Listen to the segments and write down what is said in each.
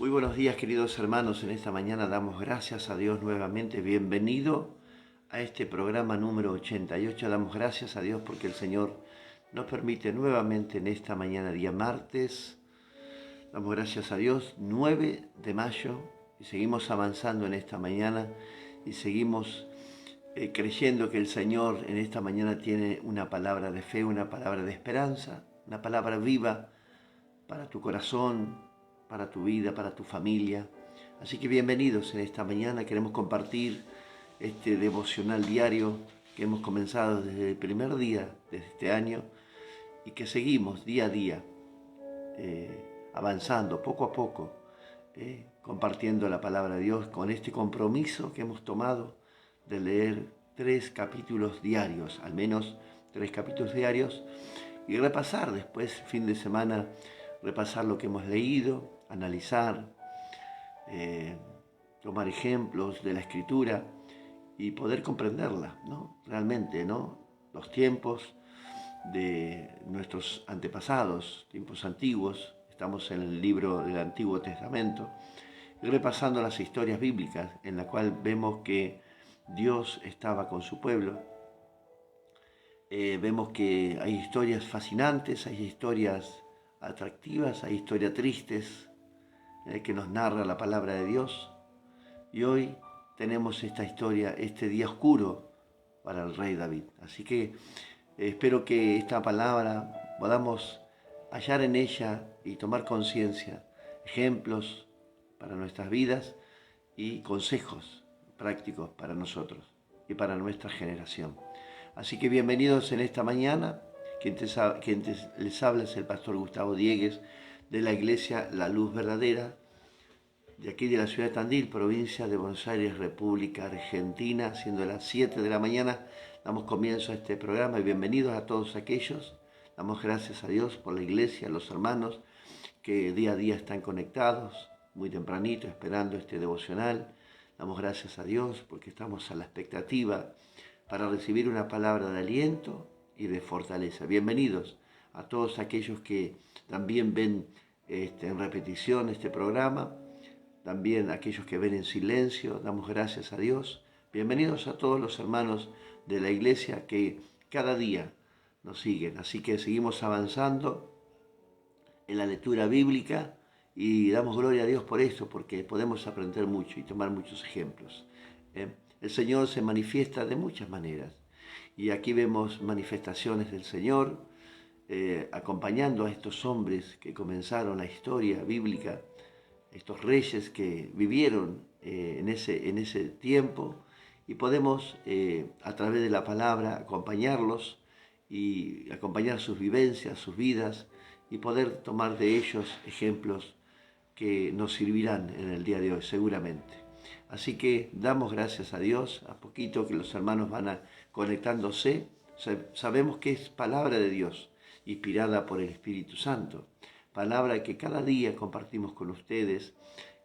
Muy buenos días, queridos hermanos. En esta mañana damos gracias a Dios nuevamente. Bienvenido a este programa número 88. Damos gracias a Dios porque el Señor nos permite nuevamente en esta mañana, día martes. Damos gracias a Dios, 9 de mayo, y seguimos avanzando en esta mañana y seguimos creyendo que el Señor en esta mañana tiene una palabra de fe, una palabra de esperanza, una palabra viva para tu corazón, para tu vida, para tu familia. Así que bienvenidos en esta mañana. Queremos compartir este devocional diario que hemos comenzado desde el primer día de este año y que seguimos día a día avanzando poco a poco, compartiendo la palabra de Dios con este compromiso que hemos tomado de leer 3 capítulos diarios, al menos 3 capítulos diarios, y repasar después, fin de semana, repasar lo que hemos leído, analizar, tomar ejemplos de la Escritura y poder comprenderla, ¿no? Realmente, ¿no? Los tiempos de nuestros antepasados, tiempos antiguos, estamos en el libro del Antiguo Testamento, y repasando las historias bíblicas en la cual vemos que Dios estaba con su pueblo. Vemos que hay historias fascinantes, hay historias atractivas, hay historias tristes que nos narra la palabra de Dios. Y hoy tenemos esta historia, este día oscuro para el rey David. Así que espero que esta palabra podamos hallar en ella y tomar conciencia, ejemplos para nuestras vidas y consejos prácticos para nosotros y para nuestra generación. Así que bienvenidos en esta mañana. Quien les habla es el pastor Gustavo Diegues de la iglesia La Luz Verdadera, de aquí de la ciudad de Tandil, provincia de Buenos Aires, República Argentina. Siendo las 7 de la mañana, damos comienzo a este programa y bienvenidos a todos aquellos. Damos gracias a Dios por la iglesia, a los hermanos que día a día están conectados, muy tempranito, esperando este devocional. Damos gracias a Dios porque estamos a la expectativa para recibir una palabra de aliento y de fortaleza. Bienvenidos a todos aquellos que también ven en repetición este programa, también aquellos que ven en silencio, damos gracias a Dios. Bienvenidos a todos los hermanos de la iglesia que cada día nos siguen. Así que seguimos avanzando en la lectura bíblica y damos gloria a Dios por esto, porque podemos aprender mucho y tomar muchos ejemplos. El Señor se manifiesta de muchas maneras y aquí vemos manifestaciones del Señor acompañando a estos hombres que comenzaron la historia bíblica, estos reyes que vivieron en ese tiempo, y podemos a través de la palabra acompañarlos y acompañar sus vivencias, sus vidas, y poder tomar de ellos ejemplos que nos servirán en el día de hoy seguramente. Así que damos gracias a Dios, a poquito que los hermanos van conectándose. Sabemos que es palabra de Dios, inspirada por el Espíritu Santo. Palabra que cada día compartimos con ustedes,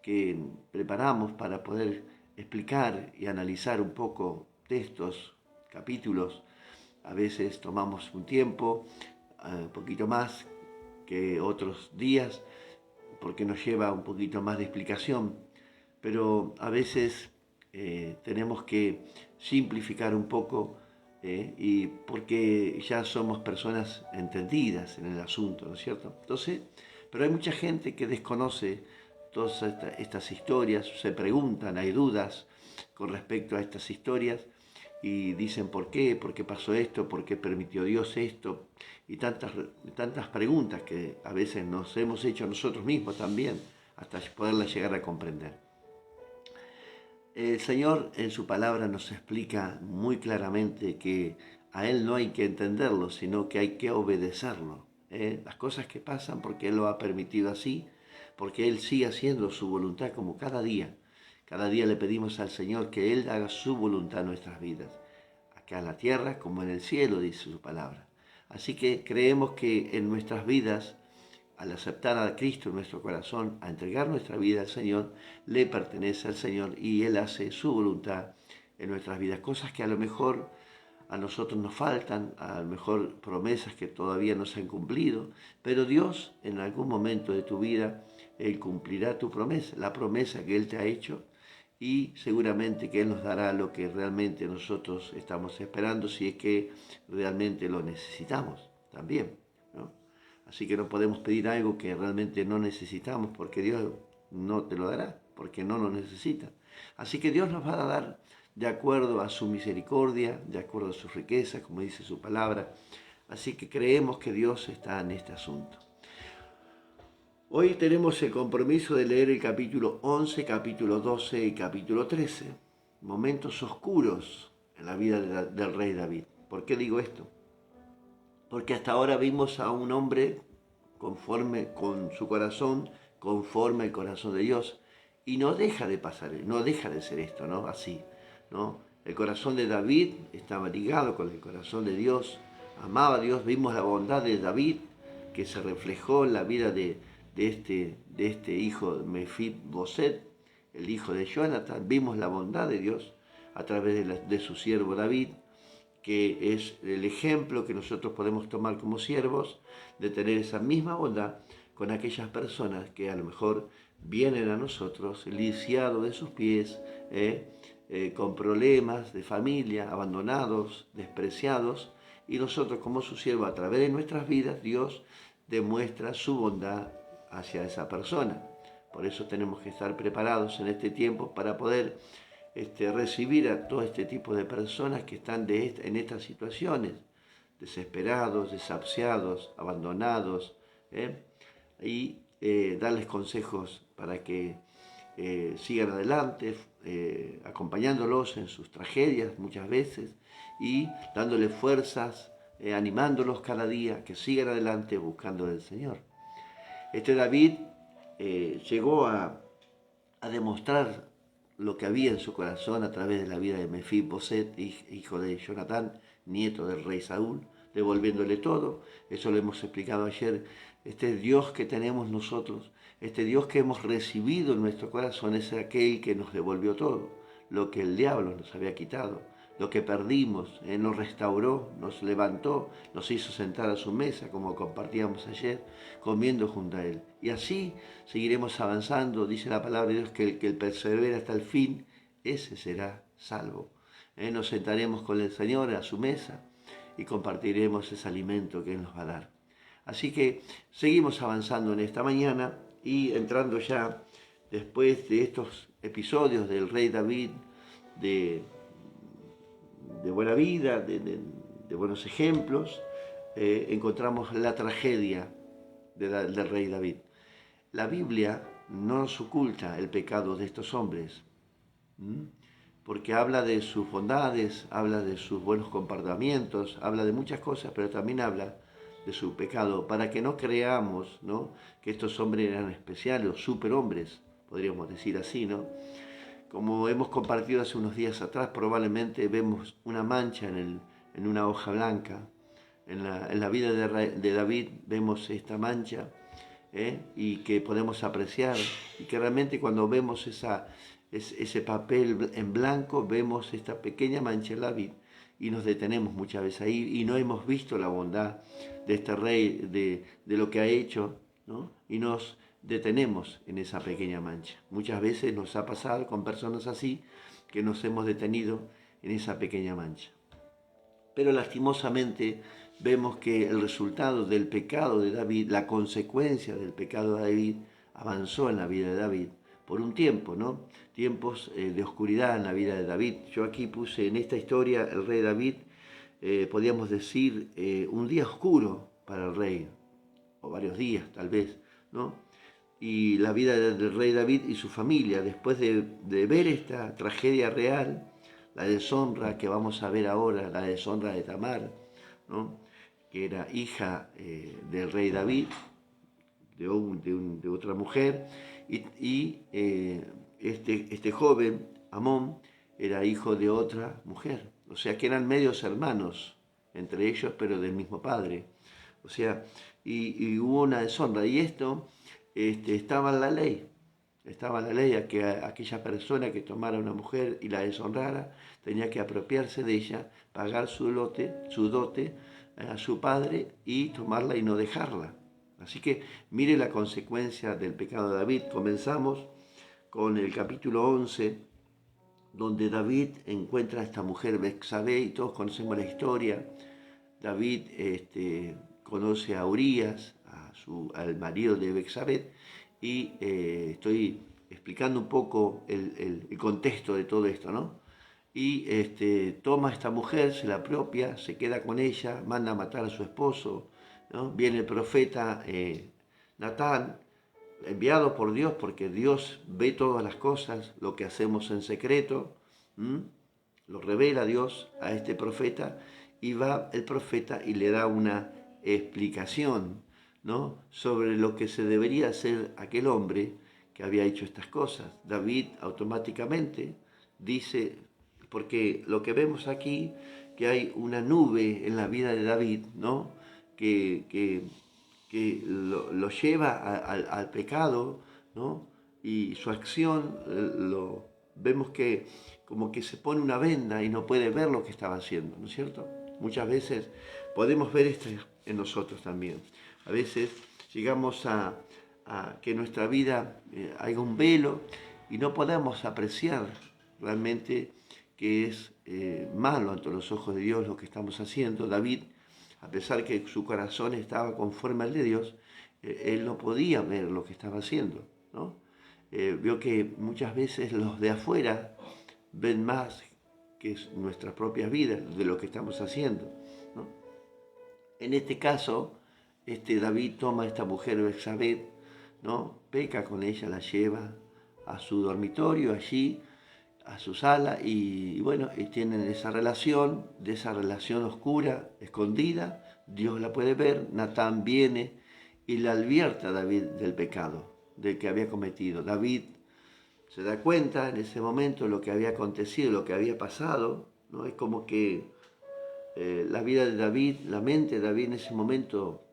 que preparamos para poder explicar y analizar un poco textos, capítulos. A veces tomamos un tiempo, un poquito más que otros días, porque nos lleva un poquito más de explicación, pero a veces tenemos que simplificar un poco y porque ya somos personas entendidas en el asunto, ¿no es cierto? Entonces, pero hay mucha gente que desconoce todas estas historias, se preguntan, hay dudas con respecto a estas historias y dicen por qué pasó esto, por qué permitió Dios esto, y tantas preguntas que a veces nos hemos hecho nosotros mismos también, hasta poderlas llegar a comprender. El Señor en su palabra nos explica muy claramente que a Él no hay que entenderlo, sino que hay que obedecerlo. Las cosas que pasan porque Él lo ha permitido así, porque Él sigue haciendo su voluntad como cada día. Cada día le pedimos al Señor que Él haga su voluntad en nuestras vidas, acá en la tierra como en el cielo, dice su palabra. Así que creemos que en nuestras vidas, al aceptar a Cristo en nuestro corazón, a entregar nuestra vida al Señor, le pertenece al Señor y Él hace su voluntad en nuestras vidas. Cosas que a lo mejor a nosotros nos faltan, a lo mejor promesas que todavía no se han cumplido, pero Dios en algún momento de tu vida Él cumplirá tu promesa, la promesa que Él te ha hecho, y seguramente que Él nos dará lo que realmente nosotros estamos esperando, si es que realmente lo necesitamos también, ¿no? Así que no podemos pedir algo que realmente no necesitamos, porque Dios no te lo dará, porque no lo necesita. Así que Dios nos va a dar de acuerdo a su misericordia, de acuerdo a su riqueza, como dice su palabra. Así que creemos que Dios está en este asunto. Hoy tenemos el compromiso de leer el capítulo 11, capítulo 12 y capítulo 13, momentos oscuros en la vida del rey David. ¿Por qué digo esto? Porque hasta ahora vimos a un hombre conforme con su corazón, conforme al corazón de Dios, y no deja de pasar, no deja de ser esto, ¿no? Así, ¿no? El corazón de David estaba ligado con el corazón de Dios, amaba a Dios, vimos la bondad de David que se reflejó en la vida de este hijo de Mefiboset, el hijo de Jonathan. Vimos la bondad de Dios a través de su siervo David, que es el ejemplo que nosotros podemos tomar como siervos, de tener esa misma bondad con aquellas personas que a lo mejor vienen a nosotros lisiados de sus pies, con problemas de familia, abandonados, despreciados, y nosotros como su siervo, a través de nuestras vidas, Dios demuestra su bondad hacia esa persona. Por eso tenemos que estar preparados en este tiempo para poder recibir a todo este tipo de personas que están en estas situaciones, desesperados, desahuciados, abandonados, y darles consejos para que sigan adelante, acompañándolos en sus tragedias muchas veces y dándoles fuerzas, animándolos cada día que sigan adelante buscando del Señor. David llegó a demostrar lo que había en su corazón a través de la vida de Mefiboset, hijo de Jonatán, nieto del rey Saúl, devolviéndole todo. Eso lo hemos explicado ayer. Este Dios que tenemos nosotros, este Dios que hemos recibido en nuestro corazón, es aquel que nos devolvió todo, lo que el diablo nos había quitado, lo que perdimos, nos restauró, nos levantó, nos hizo sentar a su mesa, como compartíamos ayer, comiendo junto a Él. Y así seguiremos avanzando. Dice la palabra de Dios que el que persevera hasta el fin, ese será salvo. Nos sentaremos con el Señor a su mesa y compartiremos ese alimento que Él nos va a dar. Así que seguimos avanzando en esta mañana y entrando ya después de estos episodios del rey David, de buena vida, de buenos ejemplos, encontramos la tragedia del rey David. La Biblia no nos oculta el pecado de estos hombres, porque habla de sus bondades, habla de sus buenos comportamientos, habla de muchas cosas, pero también habla de su pecado, para que no creamos, ¿no?, que estos hombres eran especiales, o superhombres, podríamos decir así, ¿no? Como hemos compartido hace unos días atrás, probablemente vemos una mancha en una hoja blanca. En la vida de David vemos esta mancha, y que podemos apreciar, y que realmente cuando vemos ese papel en blanco, vemos esta pequeña mancha en David y nos detenemos muchas veces ahí y no hemos visto la bondad de este rey, de lo que ha hecho, ¿no? Y nos detenemos en esa pequeña mancha. Muchas veces nos ha pasado con personas así que nos hemos detenido en esa pequeña mancha. Pero lastimosamente vemos que el resultado del pecado de David, la consecuencia del pecado de David, avanzó en la vida de David por un tiempo, ¿no? Tiempos de oscuridad en la vida de David. Yo aquí puse en esta historia el rey David, podríamos decir, un día oscuro para el rey, o varios días tal vez, ¿no? Y la vida del rey David y su familia, después de ver esta tragedia real, la deshonra que vamos a ver ahora, la deshonra de Tamar, ¿no?, que era hija del rey David, de otra mujer, y este joven, Amón, era hijo de otra mujer. O sea que eran medios hermanos entre ellos, pero del mismo padre. O sea, y hubo una deshonra. Y esto estaba en la ley. Estaba en la ley a que aquella persona que tomara a una mujer y la deshonrara tenía que apropiarse de ella, pagar su dote a su padre y tomarla y no dejarla. Así que mire la consecuencia del pecado de David. Comenzamos con el capítulo 11, donde David encuentra a esta mujer Betsabé, y todos conocemos la historia. David conoce a Urías, al marido de Betsabé, y estoy explicando un poco el contexto de todo esto, ¿no? Y toma a esta mujer, se la apropia, se queda con ella, manda a matar a su esposo, ¿no? Viene el profeta Natán, enviado por Dios, porque Dios ve todas las cosas, lo que hacemos en secreto, lo revela Dios a este profeta, y va el profeta y le da una explicación, ¿no?, sobre lo que se debería hacer aquel hombre que había hecho estas cosas. David automáticamente dice, porque lo que vemos aquí, que hay una nube en la vida de David, ¿no?, que lo lleva al pecado, ¿no? Y su acción, vemos que como que se pone una venda y no puede ver lo que estaba haciendo, ¿no es cierto? Muchas veces podemos ver esto en nosotros también. A veces llegamos a que en nuestra vida haya un velo y no podemos apreciar realmente que es malo ante los ojos de Dios lo que estamos haciendo. David, a pesar que su corazón estaba conforme al de Dios, él no podía ver lo que estaba haciendo, ¿no? Vio que muchas veces los de afuera ven más que nuestras propias vidas de lo que estamos haciendo, ¿no? En este caso, David toma a esta mujer Betsabé, ¿no? Peca con ella, la lleva a su dormitorio allí, a su sala, y bueno, y tienen esa relación, de esa relación oscura, escondida. Dios la puede ver. Natán viene y le advierte a David del pecado, del que había cometido. David se da cuenta en ese momento lo que había acontecido, lo que había pasado, ¿no? Es como que la vida de David, la mente de David en ese momento,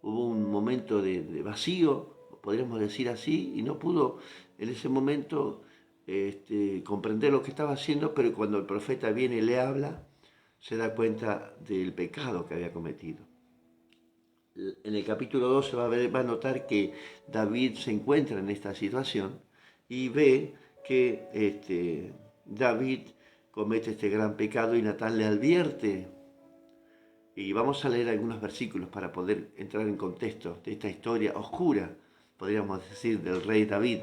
hubo un momento de vacío, podríamos decir así, y no pudo en ese momento comprender lo que estaba haciendo, pero cuando el profeta viene y le habla, se da cuenta del pecado que había cometido. En el capítulo 12 va a notar que David se encuentra en esta situación y ve que David comete este gran pecado y Natán le advierte. Y vamos a leer algunos versículos para poder entrar en contexto de esta historia oscura, podríamos decir, del rey David,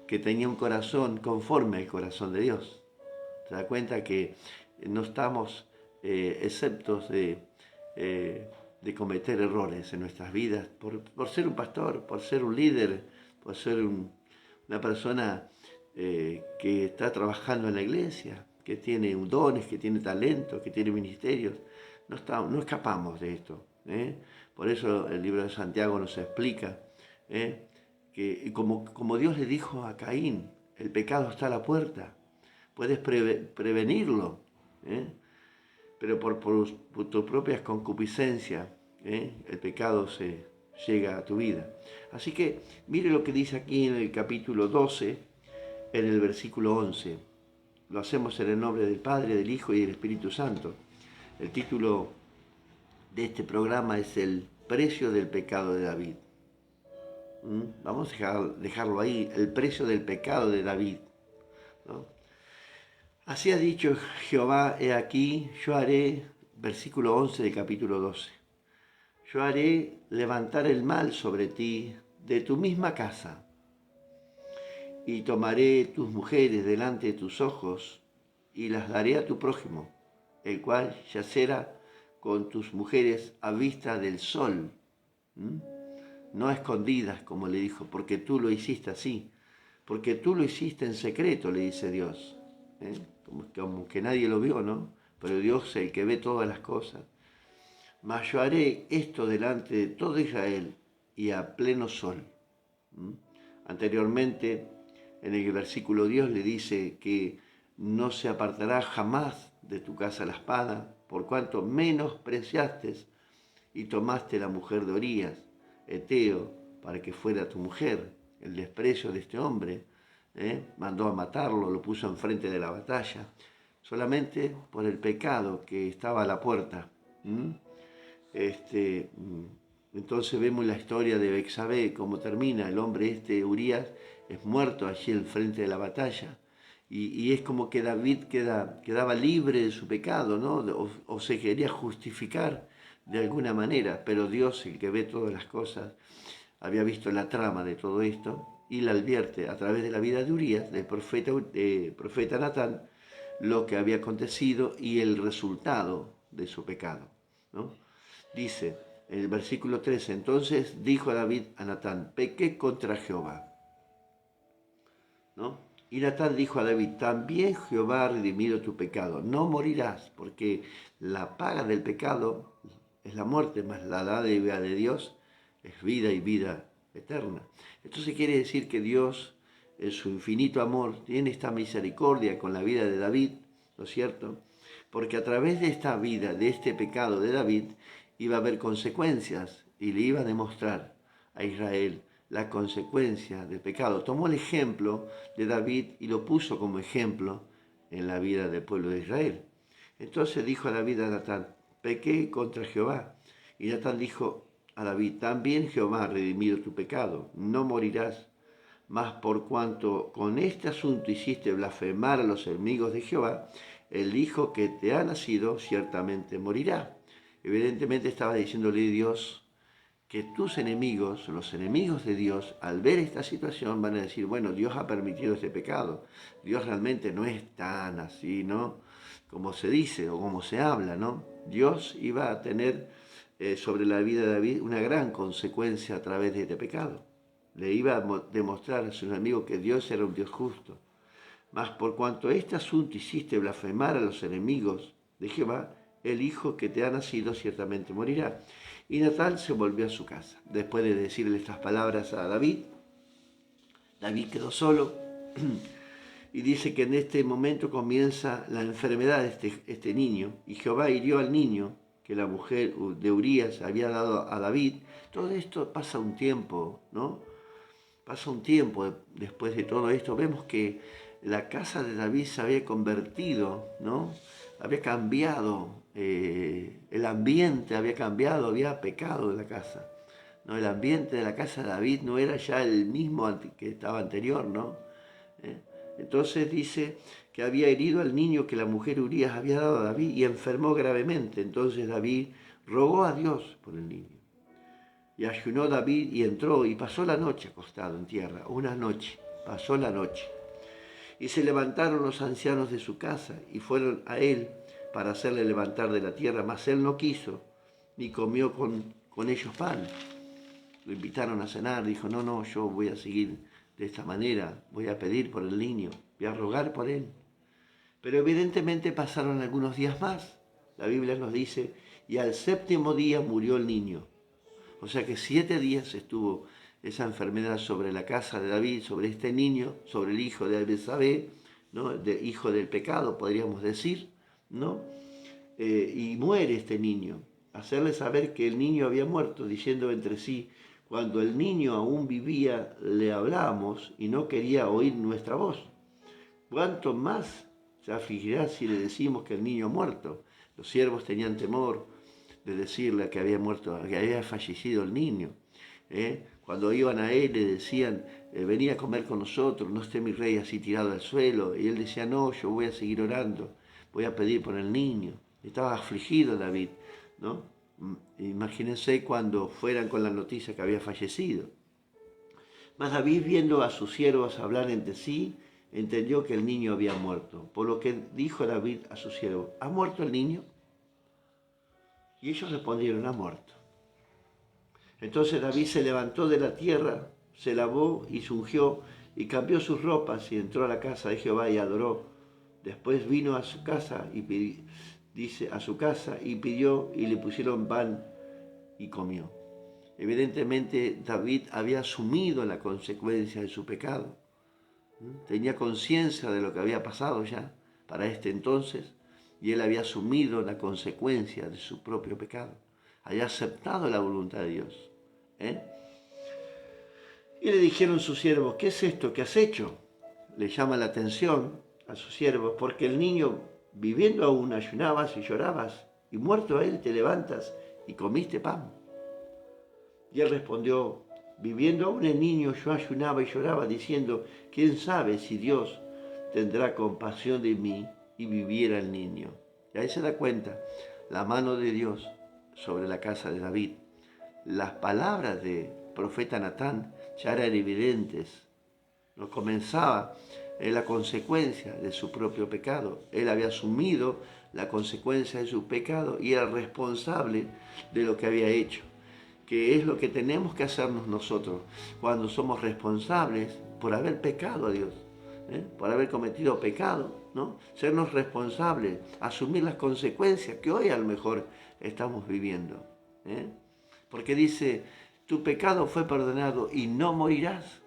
que tenía un corazón conforme al corazón de Dios. Se da cuenta que no estamos exceptos de cometer errores en nuestras vidas por ser un pastor, por ser un líder, por ser una persona que está trabajando en la iglesia, que tiene dones, que tiene talentos, que tiene ministerios. No escapamos de esto. Por eso el libro de Santiago nos explica que como Dios le dijo a Caín, el pecado está a la puerta, puedes prevenirlo, pero por tus propias concupiscencias, el pecado se llega a tu vida. Así que mire lo que dice aquí en el capítulo 12, en el versículo 11. Lo hacemos en el nombre del Padre, del Hijo y del Espíritu Santo. El título de este programa es El precio del pecado de David. Vamos a dejarlo ahí, el precio del pecado de David, ¿no? Así ha dicho Jehová, he aquí, yo haré, versículo 11 del capítulo 12, yo haré levantar el mal sobre ti de tu misma casa, y tomaré tus mujeres delante de tus ojos, y las daré a tu prójimo, el cual yacerá con tus mujeres a vista del sol, no a escondidas, como le dijo, porque tú lo hiciste así, porque tú lo hiciste en secreto, le dice Dios. Como que nadie lo vio, ¿no? Pero Dios es el que ve todas las cosas. Mas yo haré esto delante de todo Israel y a pleno sol. Anteriormente, en el versículo 10 le dice que no se apartará jamás de tu casa la espada, por cuanto menospreciaste y tomaste la mujer de Urías, Eteo, para que fuera tu mujer. El desprecio de este hombre, mandó a matarlo, lo puso enfrente de la batalla, solamente por el pecado que estaba a la puerta. Entonces vemos la historia de Bexabé, cómo termina. El hombre Urías, es muerto allí en frente de la batalla. Y es como que David quedaba libre de su pecado, ¿no? O se quería justificar de alguna manera, pero Dios, el que ve todas las cosas, había visto la trama de todo esto y le advierte a través de la vida de Urías, del profeta Natán, lo que había acontecido y el resultado de su pecado, ¿no? Dice en el versículo 13, entonces dijo David a Natán, pequé contra Jehová, ¿no? Y Natán dijo a David, también Jehová ha redimido tu pecado, no morirás, porque la paga del pecado es la muerte, mas la dádiva de Dios es vida y vida eterna. Entonces quiere decir que Dios, en su infinito amor, tiene esta misericordia con la vida de David, ¿no es cierto? Porque a través de esta vida, de este pecado de David, iba a haber consecuencias y le iba a demostrar a Israel la consecuencia del pecado. Tomó el ejemplo de David y lo puso como ejemplo en la vida del pueblo de Israel. Entonces dijo a David a Natán, pequé contra Jehová. Y Natán dijo a David, también Jehová ha redimido tu pecado, no morirás. Mas por cuanto con este asunto hiciste blasfemar a los enemigos de Jehová, el hijo que te ha nacido ciertamente morirá. Evidentemente estaba diciéndole Dios que tus enemigos, los enemigos de Dios, al ver esta situación van a decir, bueno, Dios ha permitido este pecado. Dios realmente no es tan así, ¿no? Como se dice o como se habla, ¿no? Dios iba a tener sobre la vida de David una gran consecuencia a través de este pecado. Le iba a demostrar a sus enemigos que Dios era un Dios justo. Mas por cuanto este asunto hiciste blasfemar a los enemigos de Jehová, el hijo que te ha nacido ciertamente morirá. Y Natán se volvió a su casa. Después de decirle estas palabras a David, David quedó solo y dice que en este momento comienza la enfermedad de este niño. Y Jehová hirió al niño que la mujer de Urías había dado a David. Todo esto pasa un tiempo, ¿no? Pasa un tiempo después de todo esto. Vemos que la casa de David se había convertido, ¿no? Había cambiado, el ambiente había cambiado, había pecado en la casa, ¿no? El ambiente de la casa de David no era ya el mismo que estaba anterior, ¿no? Entonces dice que había herido al niño que la mujer Urías había dado a David y enfermó gravemente. Entonces David rogó a Dios por el niño. Y ayunó David y entró y pasó la noche acostado en tierra. Una noche, pasó la noche. Y se levantaron los ancianos de su casa y fueron a él para hacerle levantar de la tierra, mas él no quiso, ni comió con ellos pan. Lo invitaron a cenar, dijo, no, yo voy a seguir de esta manera, voy a pedir por el niño, voy a rogar por él. Pero evidentemente pasaron algunos días más. La Biblia nos dice, y al séptimo día murió el niño. O sea que 7 días estuvo esa enfermedad sobre la casa de David, sobre este niño, sobre el hijo de Bexabé, ¿no? Hijo del pecado, podríamos decir, ¿no? Y muere este niño. Hacerle saber que el niño había muerto, diciendo entre sí, cuando el niño aún vivía, le hablábamos y no quería oír nuestra voz. ¿Cuánto más se afligirá si le decimos que el niño ha muerto? Los siervos tenían temor de decirle que había muerto, que había fallecido el niño. Cuando iban a él le decían, venía a comer con nosotros, no esté mi rey así tirado al suelo. Y él decía, no, yo voy a seguir orando, voy a pedir por el niño. Estaba afligido David, ¿no? Imagínense cuando fueran con la noticia que había fallecido. Mas David, viendo a sus siervos hablar entre sí, entendió que el niño había muerto. Por lo que dijo David a sus siervos, ¿ha muerto el niño? Y ellos respondieron, ha muerto. Entonces David se levantó de la tierra, se lavó y se ungió y cambió sus ropas y entró a la casa de Jehová y adoró. Después vino a su casa y pidió y le pusieron pan y comió. Evidentemente David había asumido la consecuencia de su pecado. Tenía conciencia de lo que había pasado ya para este entonces y él había asumido la consecuencia de su propio pecado. Había aceptado la voluntad de Dios. Y le dijeron sus siervos, ¿qué es esto que has hecho? Le llama la atención a sus siervos, porque el niño, viviendo aún, ayunabas y llorabas, y muerto él te levantas y comiste pan. Y él respondió, viviendo aún el niño, yo ayunaba y lloraba, diciendo, ¿quién sabe si Dios tendrá compasión de mí y viviera el niño? Y ahí se da cuenta la mano de Dios sobre la casa de David. Las palabras del profeta Natán ya eran evidentes. No comenzaba la consecuencia de su propio pecado. Él había asumido la consecuencia de su pecado y era responsable de lo que había hecho, que es lo que tenemos que hacernos nosotros cuando somos responsables por haber pecado a Dios, por haber cometido pecado, ¿no? Sernos responsables, asumir las consecuencias que hoy a lo mejor estamos viviendo. Porque dice, tu pecado fue perdonado y no morirás.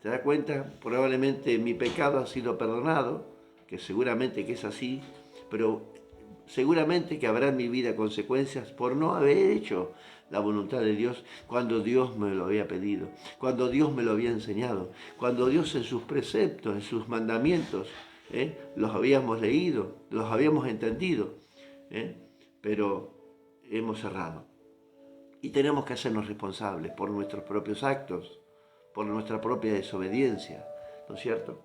¿Te das cuenta? Probablemente mi pecado ha sido perdonado, que seguramente que es así, pero seguramente que habrá en mi vida consecuencias por no haber hecho la voluntad de Dios cuando Dios me lo había pedido, cuando Dios me lo había enseñado, cuando Dios en sus preceptos, en sus mandamientos, los habíamos leído, los habíamos entendido, pero hemos errado. Y tenemos que hacernos responsables por nuestros propios actos, por nuestra propia desobediencia, ¿no es cierto?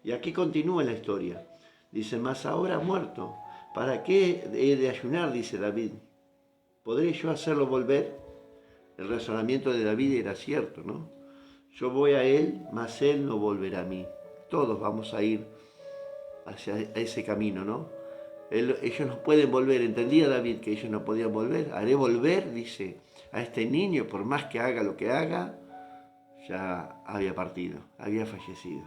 Y aquí continúa la historia. Dice, mas ahora muerto, ¿para qué he de ayunar? Dice David. ¿Podré yo hacerlo volver? El razonamiento de David era cierto, ¿no? Yo voy a él, mas él no volverá a mí. Todos vamos a ir hacia ese camino, ¿no? Ellos no pueden volver. Entendía David que ellos no podían volver. Haré volver, dice, a este niño, por más que haga lo que haga, ya había partido, había fallecido.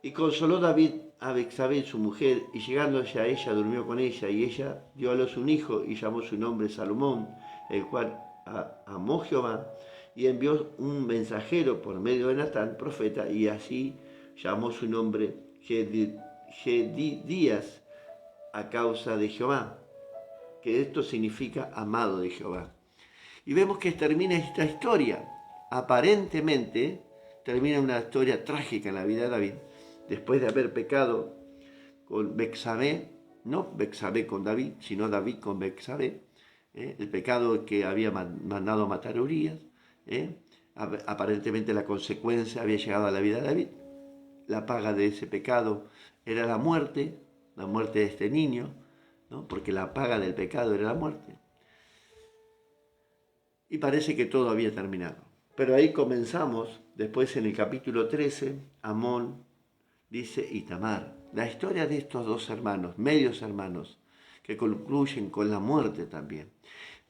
Y consoló David a Betsabé, su mujer, y llegándose a ella durmió con ella, y ella dio a luz un hijo y llamó su nombre Salomón, el cual amó Jehová, y envió un mensajero por medio de Natán, profeta, y así llamó su nombre Jedidías a causa de Jehová, que esto significa amado de Jehová. Y vemos que termina esta historia. Aparentemente termina una historia trágica en la vida de David, después de haber pecado con Betsabé, no Betsabé con David, sino David con Betsabé, el pecado que había mandado matar a Urías, aparentemente la consecuencia había llegado a la vida de David, la paga de ese pecado era la muerte de este niño, ¿no? Porque la paga del pecado era la muerte. Y parece que todo había terminado. Pero ahí comenzamos, después en el capítulo 13, Amón, dice, y Tamar. La historia de estos dos hermanos, medios hermanos, que concluyen con la muerte también.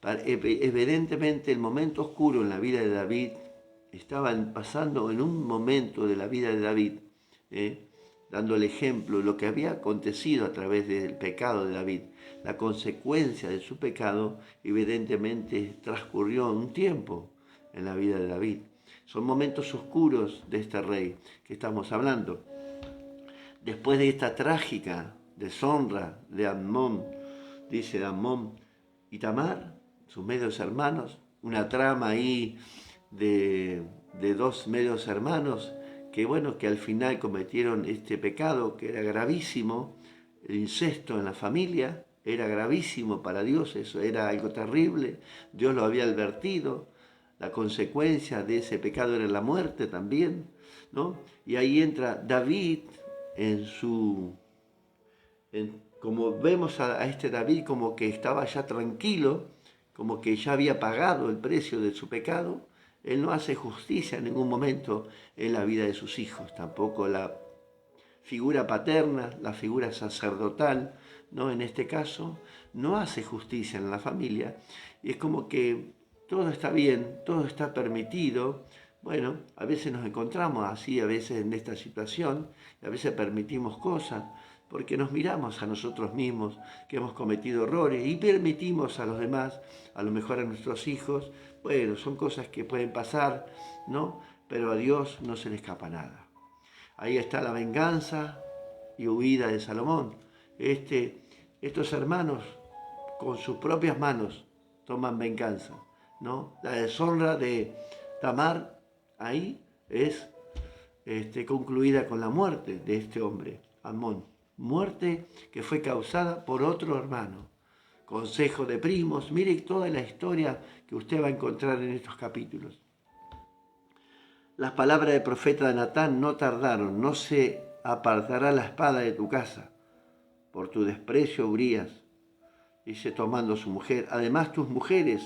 Evidentemente el momento oscuro en la vida de David, estaban pasando en un momento de la vida de David, dando el ejemplo de lo que había acontecido a través del pecado de David. La consecuencia de su pecado evidentemente transcurrió un tiempo en la vida de David. Son momentos oscuros de este rey que estamos hablando. Después de esta trágica deshonra de Amón, dice de Amón y Tamar, sus medios hermanos, una trama ahí de dos medios hermanos que al final cometieron este pecado que era gravísimo, el incesto en la familia, era gravísimo para Dios, eso era algo terrible, Dios lo había advertido, la consecuencia de ese pecado era la muerte también, ¿no? Y ahí entra David como vemos a este David como que estaba ya tranquilo, como que ya había pagado el precio de su pecado. Él no hace justicia en ningún momento en la vida de sus hijos, tampoco la figura paterna, la figura sacerdotal, ¿no? En este caso, no hace justicia en la familia, y es como que todo está bien, todo está permitido. Bueno, a veces nos encontramos así, a veces en esta situación, a veces permitimos cosas, porque nos miramos a nosotros mismos que hemos cometido errores y permitimos a los demás, a lo mejor a nuestros hijos. Bueno, son cosas que pueden pasar, ¿no? Pero a Dios no se le escapa nada. Ahí está la venganza y huida de Salomón. Estos hermanos, con sus propias manos, toman venganza, ¿no? La deshonra de Tamar ahí es concluida con la muerte de este hombre, Amón. Muerte que fue causada por otro hermano, consejo de primos. Mire toda la historia que usted va a encontrar en estos capítulos. Las palabras del profeta Natán no tardaron, no se apartará la espada de tu casa por tu desprecio, Urías, dice tomando su mujer. Además tus mujeres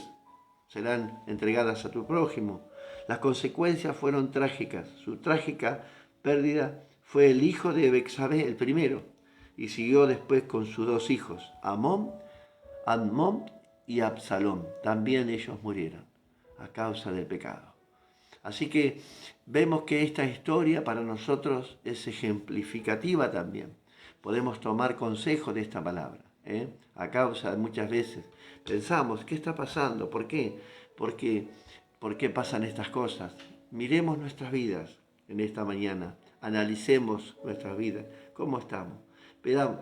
serán entregadas a tu prójimo. Las consecuencias fueron trágicas. Su trágica pérdida fue el hijo de Bexabé, el primero, y siguió después con sus dos hijos, Amón y Absalom. También ellos murieron a causa del pecado. Así que vemos que esta historia para nosotros es ejemplificativa también. Podemos tomar consejo de esta palabra. A causa de muchas veces pensamos, ¿qué está pasando? ¿Por qué? ¿Por qué pasan estas cosas? Miremos nuestras vidas en esta mañana. Analicemos nuestras vidas. ¿Cómo estamos?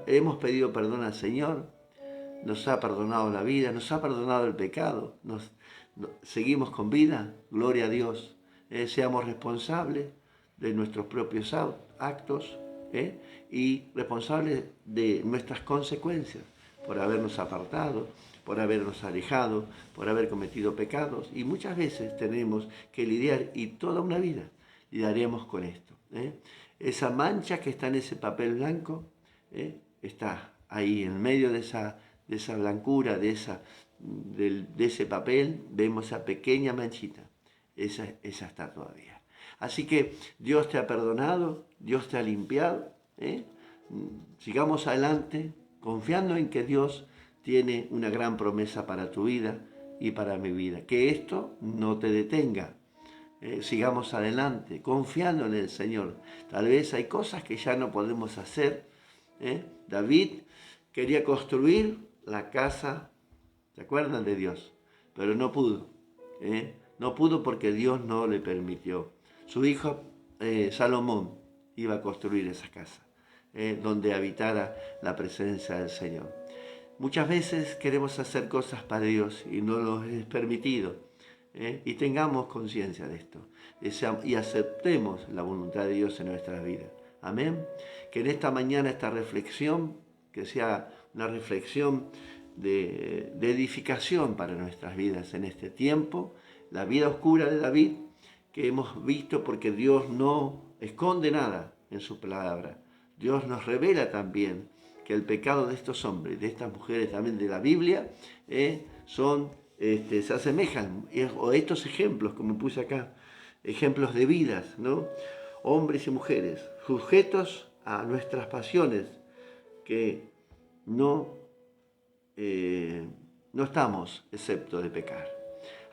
Hemos pedido perdón al Señor. Nos ha perdonado la vida. Nos ha perdonado el pecado. Seguimos con vida. Gloria a Dios. Seamos responsables de nuestros propios actos y responsables de nuestras consecuencias por habernos apartado, por habernos alejado, por haber cometido pecados. Y muchas veces tenemos que lidiar, y toda una vida lidiaremos con esto. Esa mancha que está en ese papel blanco está ahí en medio de esa blancura, de ese papel, vemos esa pequeña manchita. Esa está todavía. Así que Dios te ha perdonado, Dios te ha limpiado. Sigamos adelante, confiando en que Dios tiene una gran promesa para tu vida y para mi vida. Que esto no te detenga. Sigamos adelante, confiando en el Señor. Tal vez hay cosas que ya no podemos hacer. David quería construir la casa, ¿se acuerdan de Dios? Pero no pudo. No pudo porque Dios no le permitió. Su hijo Salomón iba a construir esa casa, donde habitara la presencia del Señor. Muchas veces queremos hacer cosas para Dios y no nos es permitido. Y tengamos conciencia de esto. Y aceptemos la voluntad de Dios en nuestras vidas. Amén. Que en esta mañana esta reflexión, que sea una reflexión de edificación para nuestras vidas en este tiempo. La vida oscura de David, que hemos visto porque Dios no esconde nada en su palabra. Dios nos revela también que el pecado de estos hombres, de estas mujeres también de la Biblia, se asemejan, o estos ejemplos, como puse acá, ejemplos de vidas, ¿no? Hombres y mujeres, sujetos a nuestras pasiones, que no estamos excepto de pecar.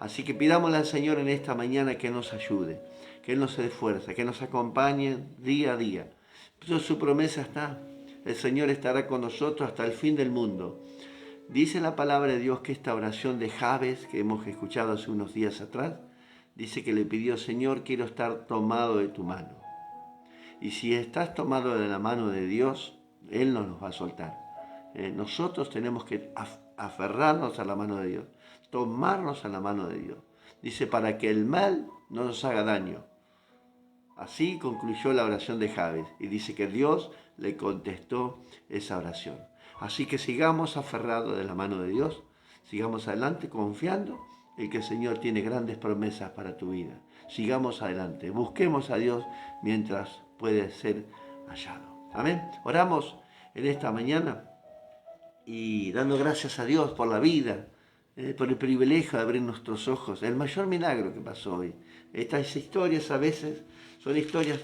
Así que pidámosle al Señor en esta mañana que nos ayude, que Él nos dé fuerza, que nos acompañe día a día. Pero su promesa está, el Señor estará con nosotros hasta el fin del mundo. Dice la palabra de Dios que esta oración de Jabes, que hemos escuchado hace unos días atrás, dice que le pidió, Señor, quiero estar tomado de tu mano. Y si estás tomado de la mano de Dios, Él no nos va a soltar. Nosotros tenemos que aferrarnos a la mano de Dios, tomarnos a la mano de Dios. Dice, para que el mal no nos haga daño. Así concluyó la oración de Jabes y dice que Dios le contestó esa oración. Así que sigamos aferrados de la mano de Dios, sigamos adelante confiando en que el Señor tiene grandes promesas para tu vida. Sigamos adelante, busquemos a Dios mientras puede ser hallado. Amén. Oramos en esta mañana y dando gracias a Dios por la vida, por el privilegio de abrir nuestros ojos, el mayor milagro que pasó hoy. Estas historias a veces son historias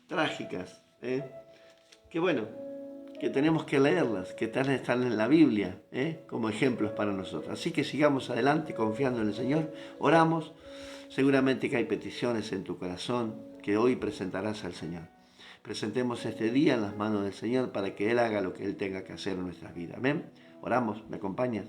trágicas, que bueno, que tenemos que leerlas, que están en la Biblia, como ejemplos para nosotros. Así que sigamos adelante confiando en el Señor, oramos, seguramente que hay peticiones en tu corazón que hoy presentarás al Señor. Presentemos este día en las manos del Señor para que Él haga lo que Él tenga que hacer en nuestras vidas. Amén. Oramos, ¿me acompañas?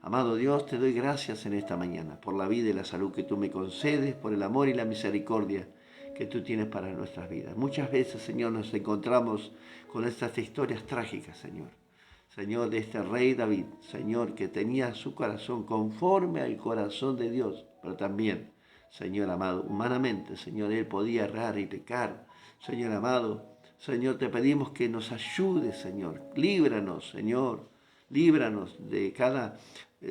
Amado Dios, te doy gracias en esta mañana por la vida y la salud que tú me concedes, por el amor y la misericordia que tú tienes para nuestras vidas. Muchas veces, Señor, nos encontramos con estas historias trágicas, Señor. Señor, de este rey David, Señor, que tenía su corazón conforme al corazón de Dios, pero también, Señor amado, humanamente, Señor, él podía errar y pecar. Señor amado, Señor, te pedimos que nos ayudes, Señor. Líbranos, Señor, Líbranos de cada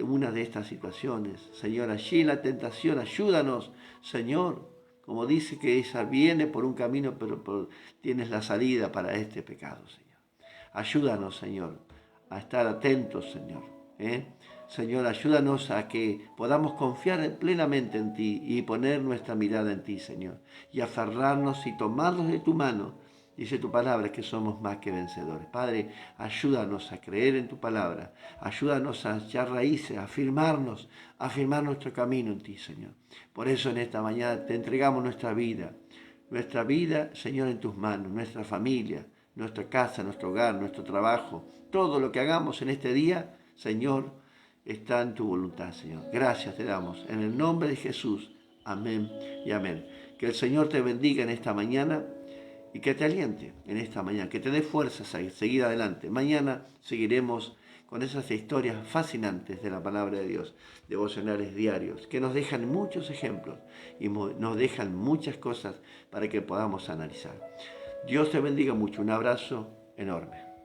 una de estas situaciones. Señor, allí en la tentación, ayúdanos, Señor. Como dice que ella viene por un camino, pero tienes la salida para este pecado, Señor. Ayúdanos, Señor, a estar atentos, Señor. Señor, ayúdanos a que podamos confiar plenamente en ti y poner nuestra mirada en ti, Señor. Y aferrarnos y tomarnos de tu mano. Dice tu palabra que somos más que vencedores. Padre, ayúdanos a creer en tu palabra. Ayúdanos a echar raíces, a afirmar nuestro camino en ti, Señor. Por eso en esta mañana te entregamos nuestra vida, Señor, en tus manos, nuestra familia, nuestra casa, nuestro hogar, nuestro trabajo. Todo lo que hagamos en este día, Señor, está en tu voluntad, Señor. Gracias te damos. En el nombre de Jesús. Amén y amén. Que el Señor te bendiga en esta mañana y que te aliente en esta mañana, que te dé fuerzas a seguir adelante. Mañana seguiremos con esas historias fascinantes de la palabra de Dios, devocionales diarios, que nos dejan muchos ejemplos y nos dejan muchas cosas para que podamos analizar. Dios te bendiga mucho. Un abrazo enorme.